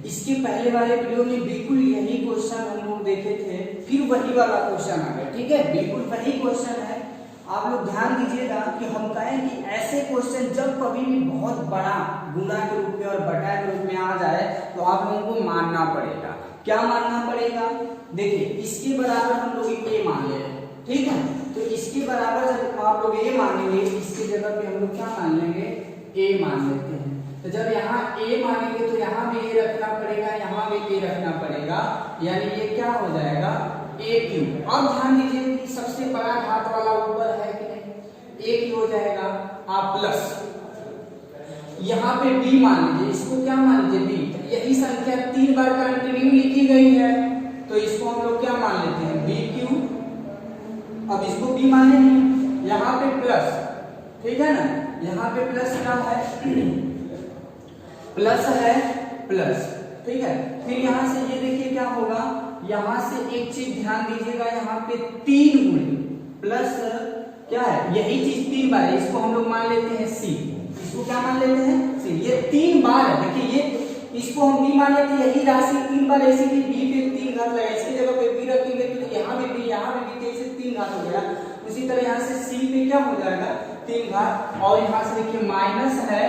इसके पहले वाले वीडियो में बिल्कुल यही क्वेश्चन हम लोग देखे थे, फिर वही वाला क्वेश्चन आ गया। ठीक है, बिल्कुल वही क्वेश्चन है। आप लोग ध्यान दीजिएगा कि हम कहें कि ऐसे क्वेश्चन जब कभी भी बहुत बड़ा गुणा के रूप में और बटा के रूप में आ जाए तो आप लोगों को मानना पड़ेगा। क्या मानना पड़ेगा? देखिए, इसके बराबर हम लोग ए मान ले, ठीक है, तो इसके बराबर जब आप लोग ए मानेंगे, इसकी जगह पे हम लोग क्या मान लेंगे? ए मान लेते हैं। तो जब यहाँ a मानेंगे तो यहाँ भी a रखना पड़ेगा, यहाँ भी a रखना पड़ेगा, यानी ये क्या हो जाएगा? a cube. अब ध्यान दीजिए कि सबसे बड़ा घात वाला ऊपर है कि नहीं, a क्यूब हो जाएगा, आप प्लस यहाँ पे b मान लीजिए, इसको क्या मान लीजिए? b। यही संख्या 3 बार कंटिन्यू लिखी गई है तो इसको हम लोग क्या मान लेते हैं? b cube. अब इसको b मानेंगे, यहाँ पे प्लस, ठीक है ना, यहाँ पे प्लस क्या है? प्लस है, प्लस, ठीक है। फिर यहाँ से ये देखिए क्या होगा, यहाँ से एक चीज ध्यान दीजिएगा, यहाँ पे 3 गुणे प्लस क्या है? यही चीज 3 बार है, इसको हम लोग मान लेते हैं c। इसको क्या मान लेते हैं? c। ये 3 बार है, देखिए ये इसको हम b मान लेते हैं, यही राशि 3 बार ऐसे कि b पे 3 घात लगा, इसकी जगह पे b रखेंगे तो यहाँ भी b, यहाँ भी b, तो इसे 3 घात हो गया। उसी तरह यहाँ से c पे क्या हो जाएगा? 3 घात। और यहाँ से देखिए माइनस है,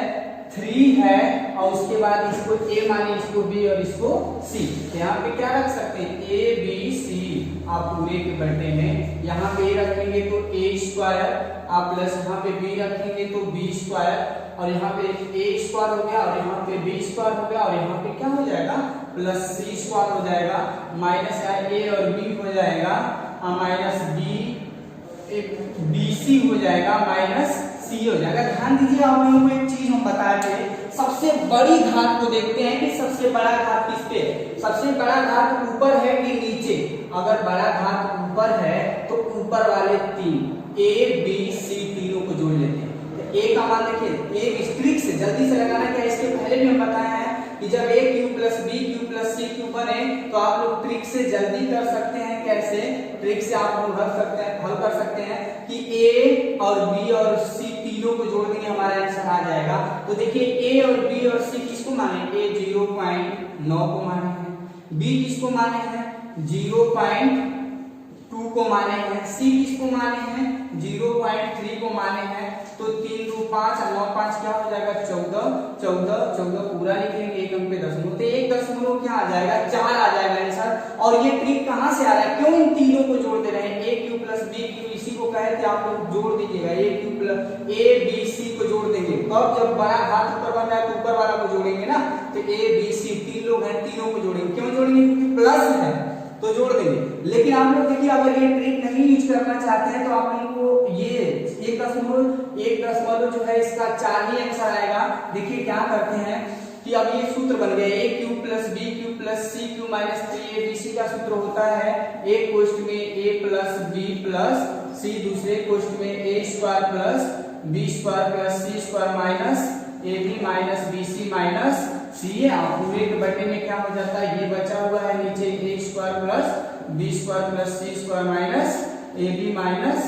3 है, और उसके बाद इसको a माने, इसको b और इसको c। यहाँ पे क्या रख सकते हैं? a b c। आप पूरे के बटे में यहाँ पे a रखेंगे तो a स्क्वायर, आप प्लस यहाँ पे b रखेंगे तो b स्क्वायर, और यहाँ पे a स्क्वायर हो गया, और यहाँ पे b स्क्वायर हो गया, और यहाँ पे क्या हो जाएगा? प्लस c स्क्वायर हो जाएगा, माइनस a और b हो जाएगा, माइनस b c हो जाएगा, माइनस c हो जाएगा। ध्यान दीजिए, आप लोगों को एक चीज हम बता रहे थे, सबसे बड़ी घात को देखते हैं कि सबसे बड़ा घात किस पे? सबसे बड़ा घात ऊपर है कि नीचे? अगर बड़ा घात ऊपर है तो ऊपर वाले 3 a b c तीनों को जोड़ लेते हैं। तो a का मान देखिए, a ट्रिक से जल्दी से लगाना क्या, इसके पहले भी हम बताया है कि जब a cube plus b cube plus c cube बने तो आप लोग ट्रिक से जल्दी कर सकते हैं। कैसे? ट्रिक से आप लोग हल कर सकते हैं कि a और b और c तीनों को जोड़ देंगे, हमारा आंसर आ जाएगा। तो देखिए a और b और c किसको माने? a 0.9 को माने हैं, b किसको माने हैं? 0.2 को माने हैं, c किसको माने हैं? 0.3 को माने हैं। तो 3 2 5 और 9 5 क्या हो जाएगा? 14 14 14 पूरा लिखेंगे, एक अंक पे दशमलव, तो एक दशमलव क्या आ जाएगा? 4 आ जाएगा आंसर। और ये ट्रिक कहां से आ रहा है? क्यों इन तीनों को जोड़ते रहे? a cube plus b cube, इसी को कहे थे आप लोग जोड़ दीजिएगा, a cube plus a b c को जोड़ देंगे। कब? जब बड़ा घात ऊपर बन रहा है तो ऊपर वाला को जोड़ेंगे ना, तो a b c 3 लोग हैं, तीनों को जोड़ेंगे। क्यों जोड़ेंगे? क्योंकि प्लस है तो जोड़ देंगे। लेकिन आप लोग देखिए, अगर ये ट्रिक नहीं यूज करना चाहते हैं तो आप लोगों को ये एक दशमलव जो है इसका 4 ही आंसर आएगा। देखिए क्या करते हैं कि अब ये सूत्र बन गया, a cube plus b cube plus c cube minus 3abc का सूत्र होता है एक कोष्ठ में a plus b plus c, दूसरे कोष्ठ में a square plus b square plus c square minus ab minus bc minus C. आप पूरे के बटे में क्या हो जाता है? ये बचा हुआ है नीचे a square plus b square plus c square minus ab minus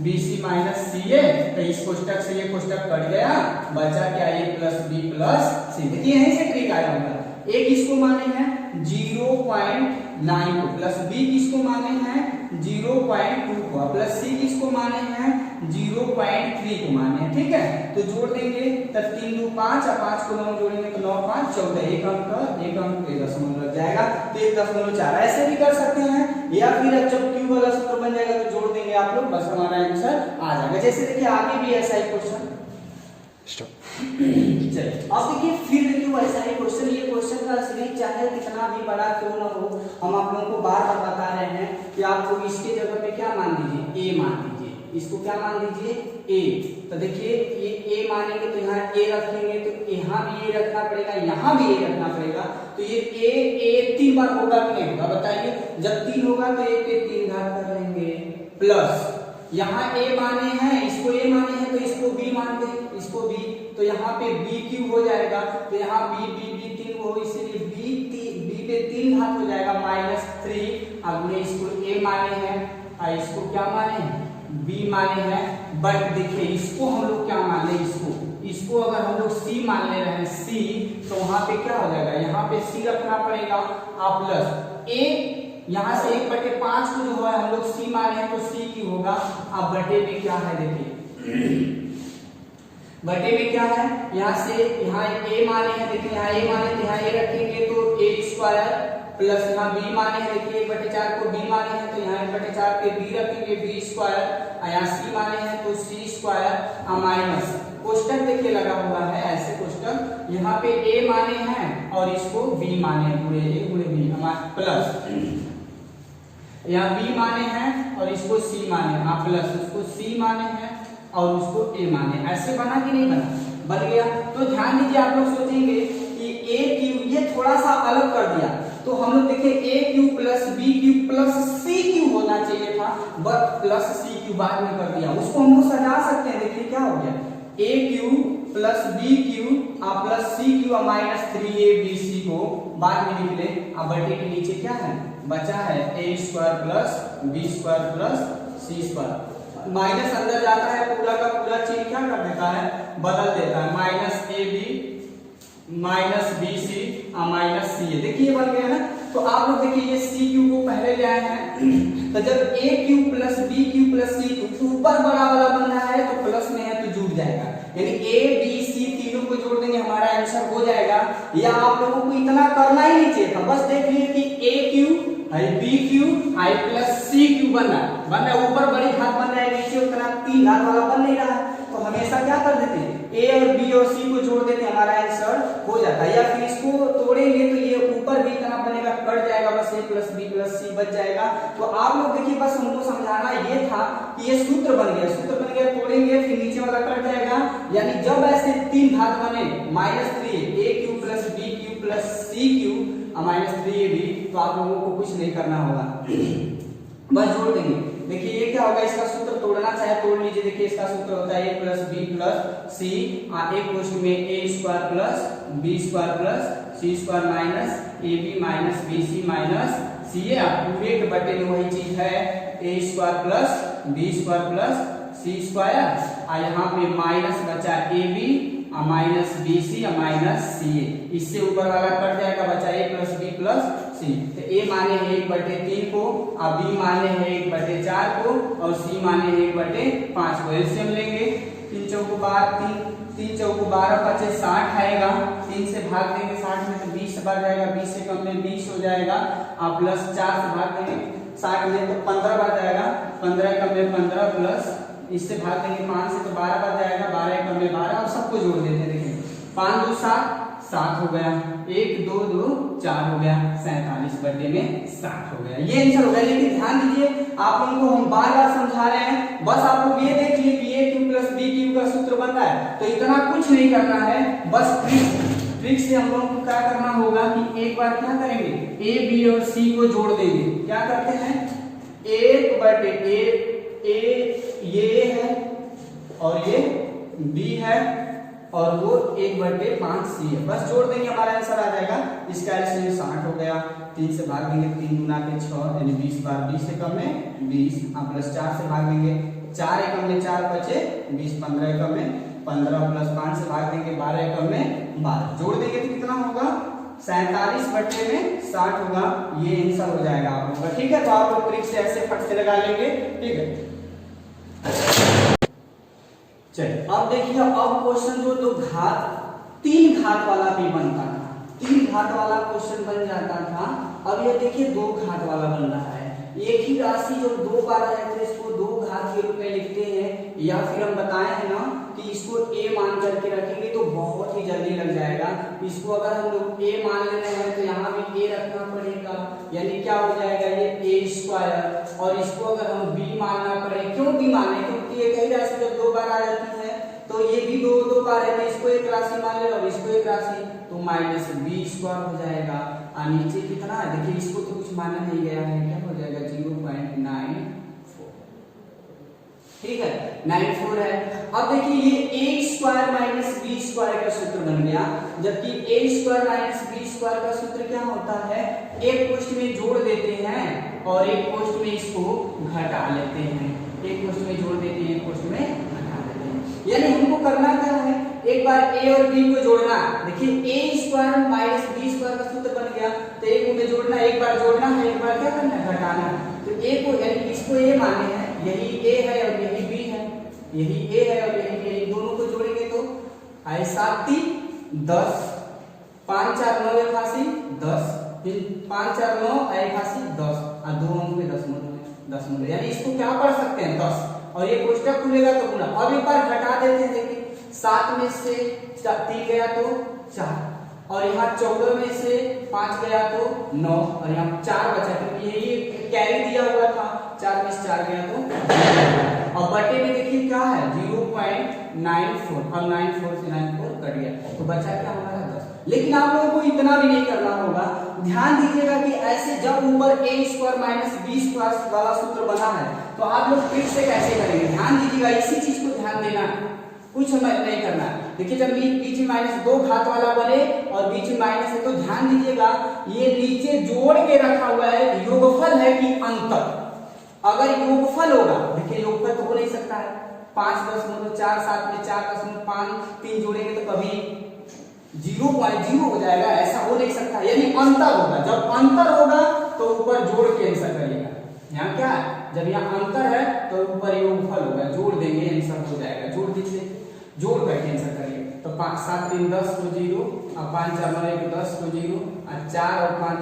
bc minus ca। तो इस कोष्ठक से ये कोष्ठक कट गया, बचा क्या? a plus b plus c। देखिए यहीं से ट्रिक आया होगा। a किसको माने हैं? 0.9 को, प्लस b किसको माने हैं? 0.2 को, प्लस c किसको माने हैं? 0.3 को माने हैं। ठीक है, तो जोड़ देंगे तो 3 2 5 और 5 को 9 जोड़ेंगे तो 9 5 14, एक अंक पे दशमलव लग जाएगा, तो 1.4। ऐसे भी कर सकते हैं, या फिर जब क्यूब वाला सूत्र बन जाएगा तो जोड़ देंगे आप लोग, बस हमारा आंसर आ जाएगा। जैसे देखिए आगे भी ऐसा ही क्वेश्चन, चलिए अब देखिए, फिर देखिए वैसा ही क्वेश्चन। ये क्वेश्चन का सीरीज चाहे कितना भी बड़ा क्यों ना हो, हम आप लोगों को बार बार बता रहे हैं कि आप लोग इसके जगह पे क्या मान दीजिए? a मान दीजिए। इसको क्या मान दीजिए? a। तो देखिए ये a मानेंगे तो यहाँ a रखेंगे, तो यहाँ भी a रखना पड़ेगा, यहाँ भी a रखना पड़ेगा। तो ये a 3 बार होगा कि नहीं होगा? बताइए। जब 3 होगा तो 1 पे 3 घात कर लेंगे, प्लस यहाँ a माने हैं, इसको a माने हैं तो इसको b मान दे, इसको b, तो यहाँ पे b क्यूब हो जाएगा, तो यहाँ b 3 हो, इसीलिए b पे 3 घात हो जाएगा माइनस 3। अब इसको a माने हैं और इसको क्या माने हैं? b माने हैं, बट देखिए इसको हम लोग क्या मान ले, इसको अगर हम लोग c मान ले रहे हैं c, तो वहां पे क्या हो जाएगा, यहाँ पे c रखना पड़ेगा और प्लस a, यहाँ से 1/5 को जो है हम लोग c माने हैं तो c की होगा। अब बटे में क्या है देखिए, बटे में क्या है, यहाँ से यहाँ a माने हैं, देखिए यहाँ a माने तो यहाँ a रखेंगे तो a² प्लस यहाँ b माने हैं, देखिए 1/4 को b माने हैं तो यहाँ 1/4 पे b रखेंगे b², यहाँ c माने हैं तो c² माइनस क्वेश्चन देखिए लगा हुआ है ऐसे क्वेश्चन, यहाँ पे a माने हैं और इसको b माने हैं, पूरे a पूरे b हमारे प्लस यहाँ b माने हैं और इसको c माने हैं, प्लस उसको c माने हैं और उसको a माने, ऐसे बना कि नहीं बना, बन गया। तो ध्यान दीजिए आप लोग सोचेंगे कि a क्यू, ये थोड़ा सा अलग कर दिया तो हम लोग देखिए a Q plus b Q plus c Q होना चाहिए था, बट प्लस c क्यू बाद में कर दिया, उसको हम लोग सजा सकते हैं। देखिए क्या हो गया, a Q plus b Q plus c Q minus 3abc को बाद में लिख ले। अब बटे के नीचे क्या है बचा है a² plus b² plus c², minus अंदर जाता है पूरा का पूरा चीज क्या कर देता है, बदल देता है, minus ab minus bc minus ca, देखिए बन गया ना। तो आप लोग देखिए ये c क्यू को पहले ले आए हैं, तो जब a Q plus b Q plus c Q ऊपर बड़ा वाला बन रहा है तो प्लस में है तो जुड़ जाएगा, यानी a b c तीनों को जोड़ देंगे हमारा आंसर हो जाएगा। या आप लोगों को इतना करना ही नहीं चाहिए था, बस देख लिए कि a Q b Q plus c Q बन रहा है, ऊपर बड़ी घात बन रहा है, नीचे उतना 3 घात वाला बन नहीं रहा है, तो हमेशा क्या कर देते हैं a और b और c को जोड़ देते हैं, हमारा आंसर हो जाता है। या फिर इसको तोड़ेंगे तो ये ऊपर भी इतना बनेगा, कट जाएगा, बस a plus b plus c बच जाएगा। तो आप लोग देखिए बस हमको समझाना ये था कि ये सूत्र बन गया, तोड़ेंगे फिर नीचे वाला कट जाएगा, यानी जब ऐसे 3 घात बने -3 a Q plus b Q plus c Q minus 3ab, तो आप लोगों को कुछ नहीं करना होगा, बस जोड़ देंगे। देखिए ये क्या होगा, इसका सूत्र तोड़ना चाहे तोड़ लीजिए। देखिए इसका सूत्र होता है a plus b plus c, एक क्वेश्चन में a² plus b² plus c² minus ab minus bc minus ca, पूरे के बटे में वही चीज है a² plus b² plus c², यहाँ पे माइनस बचा ab minus bc minus ca, इससे ऊपर वाला कट जाएगा, बचा a plus b plus c। तो a माने है 1/3 को, और b माने है 1/4 को, और c माने है 1/5 को। एलसीएम लेंगे, 3 चौको 12, 3 चौको 12 बचे 60 आएगा, 3 से भाग देंगे 60 में तो 20 बच जाएगा, 20 से कम में 20 हो जाएगा, और प्लस 4 से भाग देंगे 60 में तो 15 बच जाएगा, 15 कम में 15 प्लस इससे भाग देंगे 5 से तो 12 बच जाएगा, 12 कम में 12, और सबको जोड़ देते हैं। देखिए 5 2 7 हो गया, 1 2 2 4 हो गया, 47 बटे में 60 हो गया, ये आंसर हो गया। लेकिन ध्यान दीजिए आप लोगों को हम बार बार समझा रहे हैं, बस आप लोग ये देख लीजिए कि a Q plus b Q का सूत्र बन रहा है, तो इतना कुछ नहीं करना है, बस ट्रिक से हम लोगों को क्या करना होगा कि एक बार क्या करेंगे, a b और c को जोड़ देंगे। क्या करते हैं, 1/a ये है और ये b है और वो 1/5 c है, बस जोड़ देंगे हमारा आंसर आ जाएगा। इसका एलसीएम 60 हो गया, 3 से भाग देंगे 3 गुना के 6, यानी 20 बार 20 से कम में 20, प्लस 4 से भाग देंगे 4 एकम में 4 बचे 20, 15 एकम में 15, प्लस 5 से भाग देंगे 12 एकम में 12, जोड़ देंगे तो कितना होगा 47 बटे में 60 होगा, ये आंसर हो जाएगा आप लोगों का। ठीक है, तो आप लोग ट्रिक से ऐसे फट से लगा लेंगे। ठीक है, चलिए अब देखिए, अब क्वेश्चन जो 3 घात वाला भी बनता था, 3 घात वाला क्वेश्चन बन जाता था, अब ये देखिए 2 घात वाला बन रहा है। एक ही राशि जब 2 बार आ जाए तो इसको 2 घात के रूप में लिखते हैं, या फिर हम बताए हैं ना कि इसको a मान करके रखेंगे तो बहुत ही जल्दी लग जाएगा। इसको अगर हम लोग a मान ले रहे हैं तो यहाँ भी a रखना पड़ेगा, यानी क्या हो जाएगा ये a², और इसको अगर हम b मानना पड़े, क्यों b माने, क्योंकि एक ही राशि जब 2 बार आ जाती है तो ये भी 2 बार है, तो इसको एक राशि मान ले और इसको एक राशि, तो माइनस b² हो जाएगा। और नीचे कितना है देखिए, इसको तो कुछ माना नहीं गया है, क्या हो जाएगा 0.94, ठीक है 94 है। अब देखिए ये a² माइनस b² का सूत्र बन गया, जबकि a² माइनस b² का सूत्र क्या होता है, एक कोष्ठ में जोड़ देते हैं और एक कोष्ठ में इसको घटा लेते हैं, एक कोष्ठ में जोड़ देते हैं एक कोष्ठ में यानी हमको करना क्या है, एक बार a और b को जोड़ना। देखिए a square minus b square का सूत्र बन गया, तो a को में जोड़ना, एक बार जोड़ना है, एक बार क्या करना है, घटाना है। तो a को यानी इसको a माने हैं, यही a है और यही b है, यही a है और यही b है, दोनों को जोड़ेंगे तो आए 7 3 10, 5 4 9 81 10, फिर 5 4 9 81 10 और 2 अंक में 10 यानी इसको क्या पढ़ सकते हैं 10, और ये कोष्टक खुलेगा तो गुणा। अब एक बार घटा देते हैं, देखिए 7 में से 3 गया तो 4, और यहाँ 14 में से 5 गया तो 9, और यहाँ 4 बचा, क्योंकि ये कैरी दिया हुआ था, 4 में से 4 गया तो, और बटे में देखिए क्या है 0.94, और 94 से 94 कट गया, तो बचा क्या हमारा 10। लेकिन आप लोगों को इतना भी नहीं करना होगा, ध्यान दीजिएगा कि ऐसे जब ऊपर a square minus b square वाला सूत्र बना है, तो आप लोग फिर से कैसे करेंगे, ध्यान दीजिएगा, इसी चीज को ध्यान देना, कुछ समझ नहीं करना। देखिए जब बीच में माइनस 2 घात वाला बने और बीच में माइनस है, तो ध्यान दीजिएगा ये नीचे जोड़ के रखा हुआ है, योगफल है कि अंतर। अगर योगफल होगा, देखिए योगफल तो हो नहीं सकता है, 5.4 7 में 4.5 3 जोड़ेंगे तो कभी 0.0 हो जाएगा, ऐसा हो नहीं सकता, यानी अंतर होगा। जब अंतर होगा तो ऊपर जोड़ के आंसर करिएगा। यहाँ क्या है, जब यहाँ अंतर है तो ऊपर योगफल होगा, जोड़ देंगे आंसर हो जाएगा, जोड़ दीजिए, जोड़ करके आंसर करिए। तो 5 7 3 10 को 0, और 5 4 9 1 10 को 0, और 4 और 5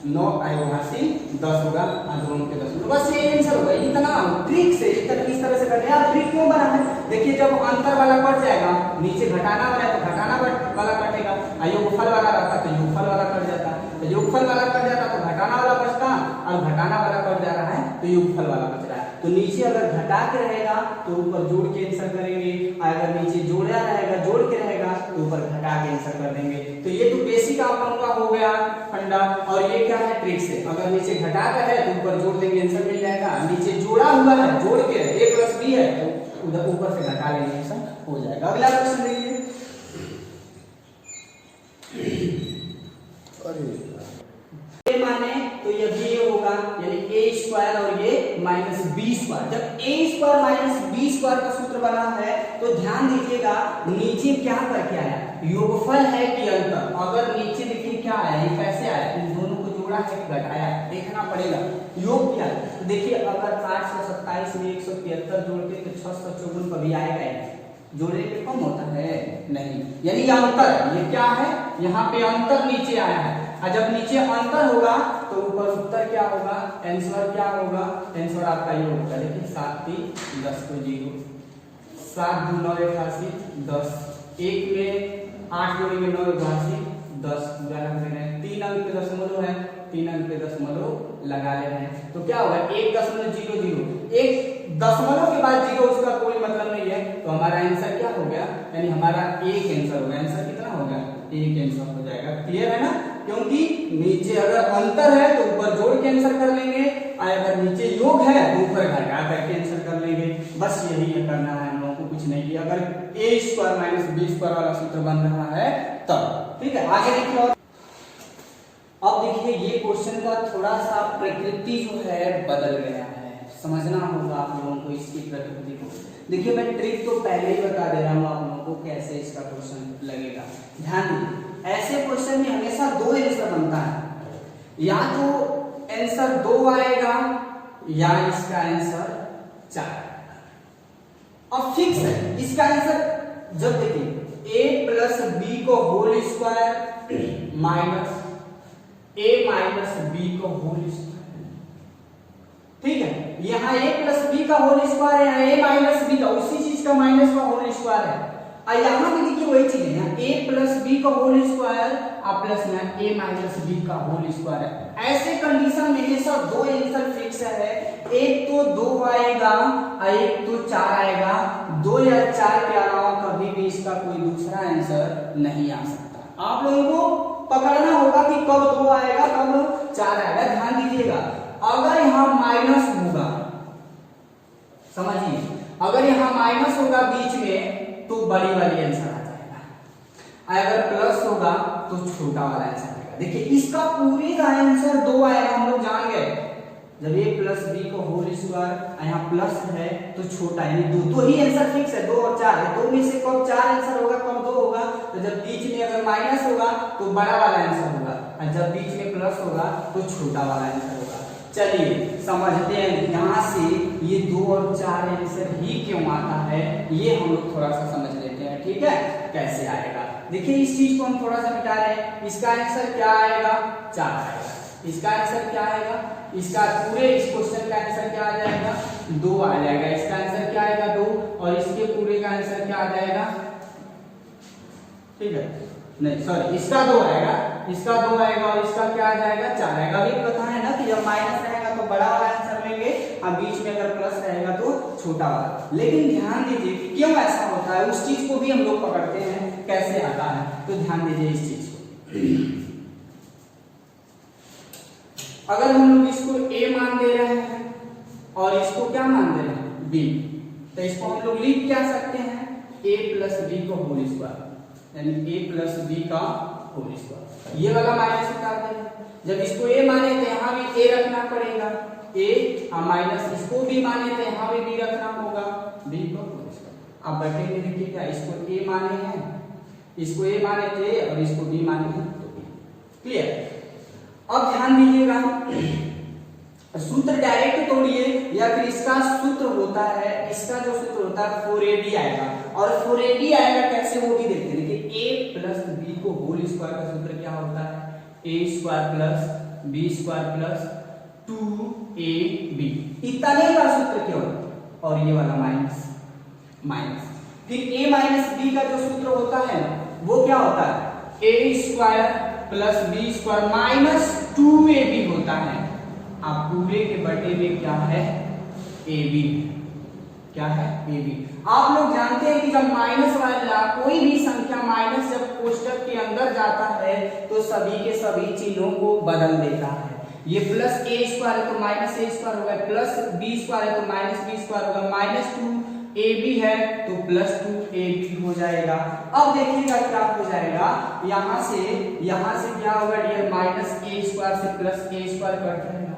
9 81 10 होगा, और दोनों के 10, बस ये आंसर होगा। इतना ट्रिक से इस तरह से करते हैं। आप ट्रिक क्यों बना है, देखिए जब अंतर वाला कट जाएगा, नीचे घटाना वाला है तो घटाना वाला कटेगा, और योगफल वाला रहता तो योगफल वाला कट जाता, तो योगफल वाला कट जाता तो घटाना वाला बचता, और घटाना वाला कट जा रहा है तो योगफल वाला बच रहा है। तो नीचे अगर घटा के रहेगा तो ऊपर जोड़ के आंसर करेंगे, अगर नीचे जोड़ा रहेगा जोड़ के रहेगा तो ऊपर घटा के आंसर कर देंगे। तो ये तो बेसिक आप लोगों का हो गया फंडा, और ये क्या है ट्रिक से, अगर नीचे घटा कर है तो ऊपर जोड़ देंगे आंसर मिल जाएगा, नीचे जोड़ा हुआ है जोड़ के a प्लस b है तो उधर ऊपर से घटा लेंगे आंसर हो जाएगा। अगला क्वेश्चन देखिए, a माने तो ये भी ये होगा, यानी a स्क्वायर और ये माइनस b स्क्वायर। जब a square minus b square का सूत्र बना है तो ध्यान दीजिएगा नीचे क्या करके आया, योगफल है कि अंतर। अगर नीचे देखिए क्या आया, ये कैसे आया, इन दोनों को जोड़ा है कि घटाया, देखना पड़ेगा योग क्या है। तो देखिए अगर 827 में 173 जोड़ते तो 654 कभी आएगा, जोड़ने पे कम होता है नहीं, यानी ये अंतर, ये क्या है, यहाँ पे अंतर नीचे आया है, और जब नीचे अंतर होगा तो ऊपर उत्तर क्या होगा, आंसर क्या होगा, आंसर आपका ये होगा। देखिए 7 3 10 को 0, 7 2 9 81 10, 1 में 8 जोड़ेंगे 9 81 10 पूरा लग रहे हैं, 3 अंक पे दशमलव है, 3 अंक पे दशमलव लगा ले रहे हैं, तो क्या होगा 1.00, एक दशमलव के बाद 0 उसका कोई मतलब नहीं है, तो हमारा आंसर क्या हो गया, यानी हमारा एक आंसर होगा। आंसर कितना होगा, एक आंसर हो जाएगा। क्लियर है ना, क्योंकि नीचे अगर अंतर है तो ऊपर जोड़ के आंसर कर लेंगे, और अगर नीचे योग है तो ऊपर घटा करके आंसर कर लेंगे। बस यही करना है हम लोगों को, कुछ नहीं किया। अगर a square minus b square वाला सूत्र बन रहा है तब, ठीक है। आगे देखिए, अब देखिए ये क्वेश्चन का थोड़ा सा प्रकृति जो है बदल गया है, समझना होगा आप लोगों को इसकी प्रकृति को। देखिए मैं ट्रिक तो पहले ही बता दे रहा हूँ आप लोगों को कैसे इसका क्वेश्चन लगेगा। ध्यान दीजिए, ऐसे क्वेश्चन में हमेशा 2 आंसर बनता है, या तो आंसर 2 आएगा या इसका आंसर 4। अब फिक्स है इसका आंसर, जब देखिए a प्लस बी को whole square minus a minus B को होल स्क्वायर, ठीक है। यहाँ a प्लस बी का होल स्क्वायर है, a माइनस बी का उसी चीज का माइनस का होल स्क्वायर है, और यहाँ भी देखिए वही चीज है, a प्लस बी का होल स्क्वायर और प्लस में a माइनस बी का होल स्क्वायर है। ऐसे कंडीशन में हमेशा 2 आंसर फिक्स है, एक तो 2 आएगा और एक तो 4 आएगा। 2 या 4 के अलावा कभी भी इसका कोई दूसरा आंसर नहीं आ सकता। आप लोगों को पकड़ना होगा कि कब 2 आएगा कब 4 आएगा। ध्यान दीजिएगा, अगर यहाँ माइनस होगा, समझिए, अगर यहाँ माइनस होगा बीच में तो बड़ी वाली आंसर आ जाएगा, अगर प्लस होगा तो छोटा वाला आंसर आएगा। देखिए इसका पूरे का आंसर 2 आएगा, हम लोग जान गए, जब a प्लस बी को होल स्क्वायर यहाँ प्लस है तो छोटा, यानी दो ही आंसर फिक्स है, 2 और 4 है। 2 में से कब 4 आंसर होगा, कब 2 होगा? तो जब बीच में अगर माइनस होगा तो बड़ा वाला आंसर होगा, और जब बीच में प्लस होगा तो छोटा वाला आंसर होगा। चलिए समझते हैं यहाँ से ये 2 और 4 आंसर ही क्यों आता है, ये हम लोग थोड़ा सा समझ लेते हैं। ठीक है, कैसे आएगा? देखिए इस चीज को हम थोड़ा सा मिटा रहे हैं। इसका आंसर क्या आएगा? 4 आएगा। इसका आंसर क्या आएगा? इसका पूरे इस क्वेश्चन का आंसर क्या आ जाएगा? 2 आ जाएगा। इसका आंसर क्या आएगा? 2। और इसके पूरे का आंसर क्या आ जाएगा? ठीक है, नहीं सॉरी, इसका 2 आएगा, इसका 2 आएगा और इसका क्या आ जाएगा? 4 आएगा। अभी पता है ना कि जब माइनस रहेगा तो बड़ा वाला आंसर लेंगे, और बीच में अगर प्लस रहेगा तो छोटा वाला। लेकिन ध्यान दीजिए कि क्यों ऐसा होता है, उस चीज को भी हम लोग पकड़ते हैं कैसे आता है। तो ध्यान दीजिए इस चीज को। अगर हम लोग इसको a मान दे रहे हैं और इसको क्या मान दे रहे हैं? b, तो इसको हम लोग लिख क्या सकते हैं? a प्लस बी को होल स्क्वायर, यानी a प्लस बी का होल स्क्वायर। ये वाला माइनस उतार देंगे। जब इसको a माने तो यहाँ भी a रखना पड़ेगा, a माइनस इसको b माने तो यहाँ भी b रखना होगा, b को होल स्क्वायर। अब बटे में देखिए क्या, इसको a माने हैं, इसको a माने थे और इसको b माने हैं, तो b। क्लियर? अब ध्यान दीजिएगा, सूत्र डायरेक्ट तोड़िए या फिर इसका सूत्र होता है, इसका जो सूत्र होता है 4ab आएगा। और 4ab आएगा कैसे, वो भी देखते हैं। देखिए a प्लस बी को होल स्क्वायर का सूत्र क्या होता है? a square plus B square plus 2ab। इतने का सूत्र क्या होता है? और ये वाला माइनस माइनस, फिर a माइनस बी का जो सूत्र होता है वो क्या होता है? a square plus B square minus 2ab होता है। आप पूरे के बटे में क्या है? ab। क्या है? ab। आप लोग जानते हैं कि जब माइनस वाला कोई भी संख्या माइनस जब कोष्टक के अंदर जाता है तो सभी के सभी चिन्हों को बदल देता है। ये प्लस a स्क्वायर है तो माइनस a स्क्वायर होगा, प्लस b स्क्वायर है तो माइनस b स्क्वायर होगा, माइनस 2ab है तो प्लस 2ab हो जाएगा। अब देखिएगा क्या हो जाएगा, यहाँ से क्या होगा डियर? माइनस a स्क्वायर से प्लस a स्क्वायर कट जाएगा,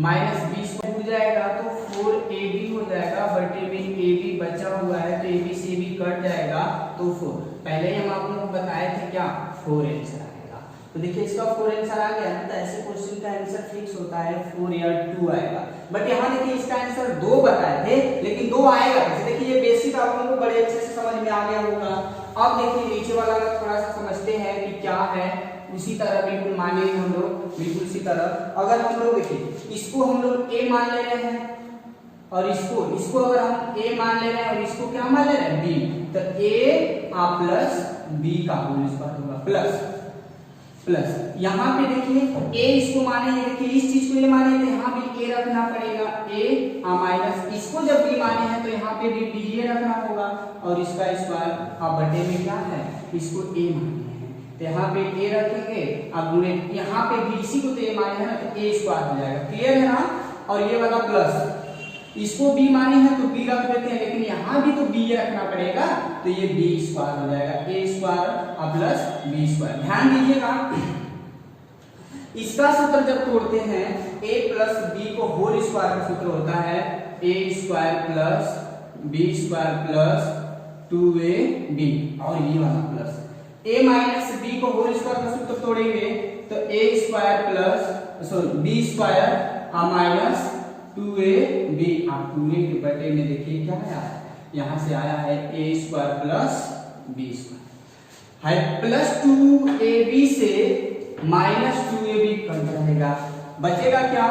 माइनस b स्क्वायर हो जाएगा तो 4ab हो जाएगा, बटे में ab बचा हुआ है तो ab से b कट जाएगा तो 4। पहले ही हम आप लोग बताए थे क्या? 4 आंसर आएगा। तो देखिए इसका 4 आंसर आ गया ना, तो ऐसे क्वेश्चन का आंसर फिक्स होता है 4 या 2 आएगा। बट यहाँ देखिए इसका आंसर 2 बताए थे, लेकिन 2 आएगा कैसे? देखिए ये बेसिक आप लोगों को बड़े अच्छे से समझ में आ गया होगा। अब देखिए नीचे वाला का थोड़ा सा समझते हैं कि क्या है, उसी तरह बिल्कुल मानेंगे हम लोग, बिल्कुल इसी तरह। अगर हम लोग देखिए इसको हम लोग a मान ले रहे हैं और इसको अगर हम a मान ले रहे हैं और इसको क्या मान ले रहे हैं? b, तो a प्लस b का होल स्क्वायर होगा प्लस यहाँ पे देखिए a इसको माने हैं, देखिए इस चीज को ये माने तो यहाँ भी a रखना पड़ेगा, a माइनस इसको जब b माने हैं तो यहाँ पे भी b ये रखना होगा, और इसका स्क्वायर। अब बटे में क्या है? इसको a माने हैं तो यहाँ पे a रखेंगे, अब गुणे यहाँ पे भी इसी को तो a माने हैं ना तो a स्क्वायर हो जाएगा। क्लियर है ना? और ये वाला प्लस इसको b माने हैं तो b रख देते हैं, लेकिन यहाँ भी तो b रखना पड़ेगा तो ये b स्क्वायर हो जाएगा, a square plus b square. ध्यान दीजिएगा इसका सूत्र जब तोड़ते हैं a प्लस b को होल स्क्वायर का सूत्र होता है a square plus b square plus 2ab, और ये वाला प्लस a माइनस b को होल स्क्वायर का सूत्र तोड़ेंगे तो a square plus b square minus 2ab। आप पूरे के बटे में देखिए क्या आया है, यहाँ से आया है a square plus b square है, प्लस 2ab से माइनस 2ab कट जाएगा, बचेगा क्या?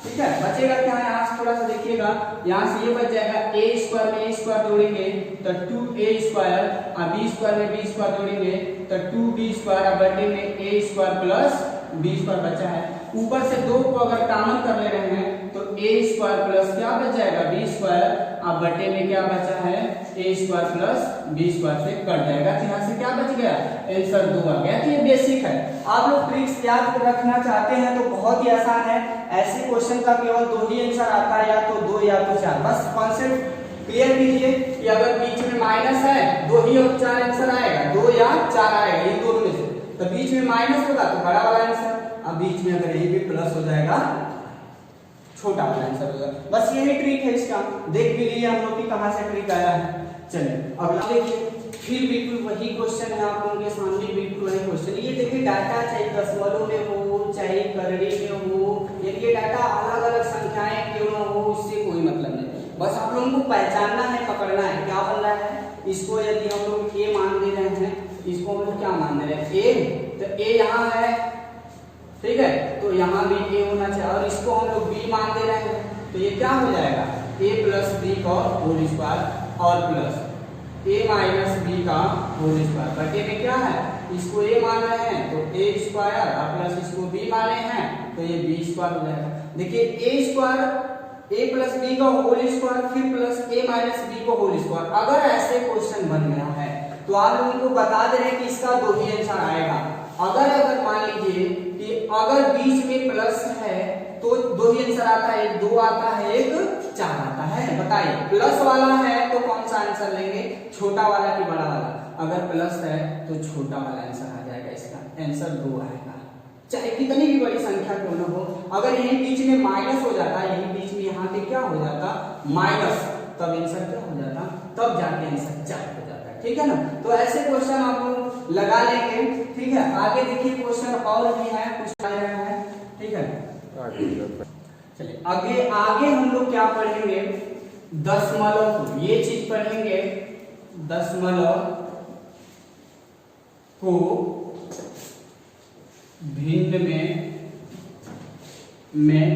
ठीक है, बचेगा क्या? यहाँ से थोड़ा सा देखिएगा, यहाँ से ये बच जाएगा a स्क्वायर में a स्क्वायर जोड़ेंगे तो 2a स्क्वायर, b स्क्वायर में b स्क्वायर जोड़ेंगे तो 2b स्क्वायर, बटे में a square plus b square बचा है। ऊपर से 2 को अगर कॉमन कर ले रहे हैं तो a स्क्वायर प्लस क्या बच जाएगा? b स्क्वायर, अब बटे में क्या बचा है? a square plus b square से कट जाएगा, तो यहाँ से क्या बच गया? आंसर 2 आ गया। तो ये बेसिक है। आप लोग ट्रिक्स याद रखना चाहते हैं तो बहुत ही आसान है, ऐसे क्वेश्चन का केवल 2 ही आंसर आता है, या तो 2 या तो 4। बस कॉन्सेप्ट क्लियर कीजिए कि अगर बीच में माइनस है 2 ही और 4 आंसर आएगा, 2 या 4 आएगा इन दोनों में से। तो बीच में माइनस होगा तो बड़ा वाला आंसर, अब बीच में अगर ये भी प्लस हो जाएगा छोटा वाला आंसर होगा। बस यही ट्रिक है इसका, देख भी लिए हम लोग की कहां से ट्रिक आया है। चलिए अगला देखिए, फिर बिल्कुल वही क्वेश्चन है आप लोगों के सामने, बिल्कुल वही क्वेश्चन। ये देखिए डाटा चाहे दशमलव में हो चाहे करड़ी में हो, ये डाटा अलग अलग संख्याएं क्यों ना हो उससे कोई मतलब नहीं, बस आप लोगों को पहचानना है, पकड़ना है। क्या बन रहा है, इसको यदि हम लोग ए मान दे रहे हैं, इसको हम लोग क्या मान दे रहे हैं, ए, तो ए यहाँ है, ठीक है, तो यहाँ भी ए होना चाहिए। और इसको हम लोग बी मान दे रहे हैं, तो ये क्या हो जाएगा, ए प्लस बी का होल स्क्वायर और प्लस ए माइनस बी का होल स्क्वायर बटे में क्या है, इसको ए मान रहे हैं तो ए स्क्वायर और प्लस इसको बी माने हैं तो ये बी स्क्वायर हो जाएगा। देखिए ए स्क्वायर ए प्लस बी का होल स्क्वायर फिर प्लस ए माइनस बी का होल स्क्वायर, अगर ऐसे क्वेश्चन बन गया है तो आप लोगों को बता दे रहे हैं कि इसका दो ही आंसर आएगा। अगर मान लीजिए कि अगर बीच में प्लस है तो दो ही आंसर आता है, एक 2 आता है, एक 4 आता है। बताइए प्लस वाला है तो कौन सा आंसर लेंगे, छोटा वाला कि बड़ा वाला? अगर प्लस है तो छोटा वाला आंसर आ जाएगा, इसका आंसर 2 आएगा, चाहे कितनी भी बड़ी संख्या क्यों न हो। अगर यही बीच में माइनस हो जाता, यही बीच में यहाँ पे क्या हो जाता, माइनस, तब आंसर क्या हो जाता, तब जाके आंसर 4 हो जाता, ठीक है ना। तो ऐसे क्वेश्चन आप लोग लगा लेंगे, ठीक है। आगे देखिए क्वेश्चन और भी है, कुछ आ रहा है, ठीक है। चलिए आगे हम लोग क्या पढ़ेंगे, दशमलव को, ये चीज पढ़ेंगे, दशमलव को भिन्न में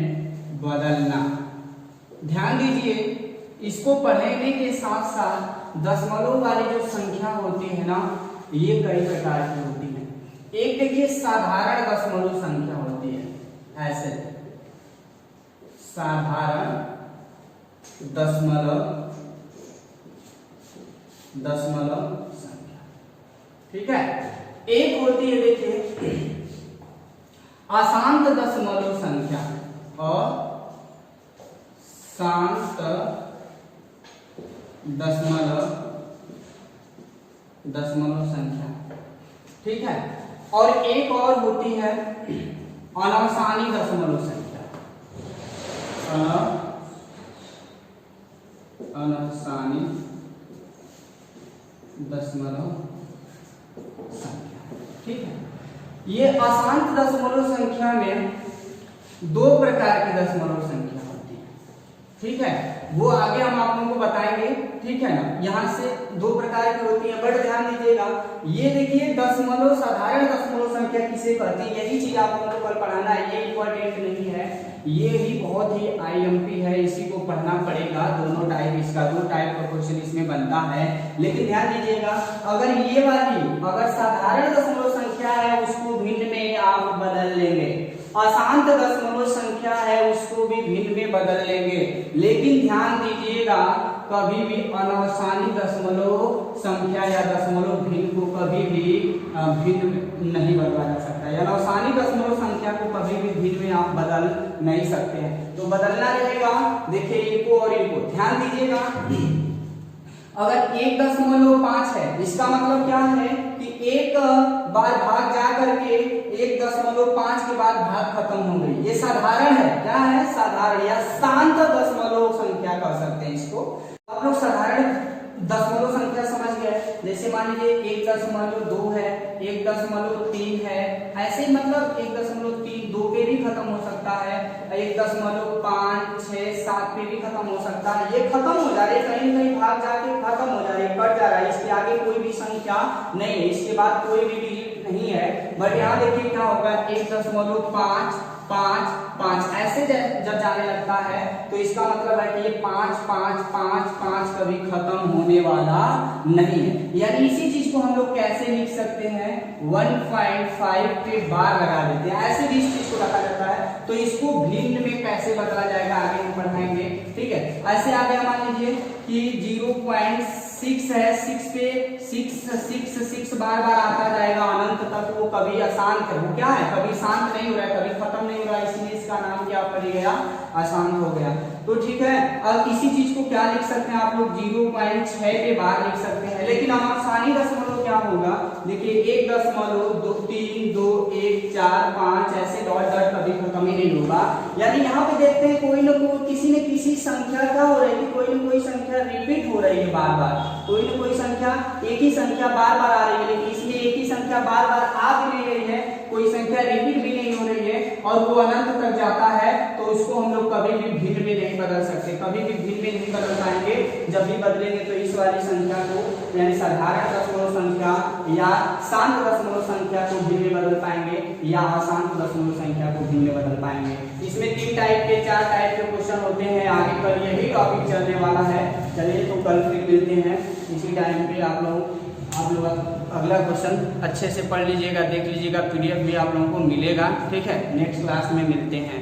बदलना। ध्यान दीजिए, इसको पढ़ने के साथ साथ दशमलव वाली जो संख्या होती है ना, ये कई प्रकार की होती है। एक देखिए साधारण दशमलव संख्या होती है, ऐसे साधारण दशमलव संख्या, ठीक है। एक होती है देखिए अशांत दशमलव संख्या और शांत दशमलव संख्या, ठीक है। और एक और होती है अनासानी दशमलव संख्या, अनासानी दशमलव संख्या, ठीक है। ये अशांत दशमलव संख्या में 2 प्रकार की दशमलव संख्या होती है, ठीक है। वो आगे हम आप लोगों को बताएंगे, ठीक है ना। यहाँ से 2 प्रकार की होती है, बट ध्यान दीजिएगा, ये देखिए दशमलव, साधारण दशमलव संख्या किसे कहते हैं, यही चीज आप लोगों को कल पढ़ाना है, ये इंपॉर्टेंट नहीं है, ये भी बहुत ही आईएमपी है, इसी को पढ़ना पड़ेगा। दोनों टाइप, इसका 2 टाइप का क्वेश्चन इसमें बनता है। लेकिन ध्यान दीजिएगा, अगर ये वाली अगर साधारण दशमलव संख्या है उसको भिन्न में आप बदल लेंगे, अशांत दशमलव संख्या है उसको भी भिन्न में बदल लेंगे। लेकिन ध्यान दीजिएगा, कभी भी अनासानी दशमलव संख्या या दशमलव भिन्न को कभी भी भिन्न नहीं बदला जा सकता है। अनासानी दशमलव संख्या को कभी भी भिन्न में आप बदल नहीं सकते हैं। तो बदलना रहेगा, देखिए इनको और इनको ध्यान दीजिएगा। अगर 1.5 है, इसका मतलब क्या है कि एक बार भाग जा करके 1.5 के बाद भाग खत्म हो गई, ये साधारण है। क्या है, साधारण या शांत दशमलव संख्या कह सकते हैं इसको। आप लोग साधारण दशमलव संख्या समझ गए, जैसे मान लीजिए 1.2 है, 1.3 है, ऐसे मतलब 1.3 2 पे भी खत्म हो सकता है, 1.5 6 7 पे भी खत्म हो सकता है। ये खत्म हो जा रहे, कहीं कहीं भाग जाके खत्म हो जा रहे, कट जा रहा है, इसके आगे कोई भी संख्या नहीं है, इसके बाद कोई भी डिजिट नहीं है। बट यहाँ देखिए क्या होगा, 1.5 5 5 ऐसे जब जाने लगता है तो इसका मतलब है कि ये 5 5 5 5 कभी खत्म होने वाला नहीं है। यानी इसी चीज को हम लोग कैसे लिख सकते हैं, 1.5 पे बार लगा देते हैं, ऐसे भी इस चीज को रखा जाता है। तो इसको भिन्न में कैसे बदला जाएगा आगे हम पढ़ाएंगे, ठीक है। ऐसे आगे मान लीजिए कि 0.6 है, 6 पे 6 बार बार आता जाएगा अनंत तक, वो कभी अशांत है, वो क्या है, कभी शांत नहीं हो रहा है, कभी खत्म नहीं हो रहा है, इसलिए इसका नाम क्या पड़ गया, अशांत हो गया। तो ठीक है, अब इसी चीज को क्या लिख सकते हैं आप लोग, 0.6 पे बार लिख सकते हैं। लेकिन अनासानी दशमलव क्या क्या होगा, देखिए 1.32145 ऐसे डॉट डॉट कभी खत्म ही नहीं होगा। यानी यहाँ पे देखते हैं कोई ना कोई किसी न किसी संख्या क्या हो रही है, कोई ना कोई संख्या रिपीट हो रही है बार बार, कोई ना कोई संख्या, एक ही संख्या बार बार आ रही है, लेकिन इसलिए एक ही संख्या बार बार आ भी नहीं रही है, कोई संख्या रिपीट भी नहीं हो रही है और वो अनंत तक जाता है, तो उसको हम लोग कभी भी भिन्न में नहीं बदल सकते, कभी भी भिन्न में नहीं बदल पाएंगे। जब भी बदलेंगे तो इस वाली संख्या को यानी साधारण दशमलव संख्या या शांत दशमलव संख्या को भिन्न में बदल पाएंगे या अशांत दशमलव संख्या को भिन्न में बदल पाएंगे। इसमें 3 टाइप के 4 टाइप के क्वेश्चन होते हैं। आगे कल यही टॉपिक चलने वाला है। चलिए तो कल फिर मिलते हैं इसी टाइम पे। आप लोग अगला क्वेश्चन अच्छे से पढ़ लीजिएगा, देख लीजिएगा, पीडीएफ भी आप लोगों को मिलेगा। ठीक है, नेक्स्ट क्लास में मिलते हैं।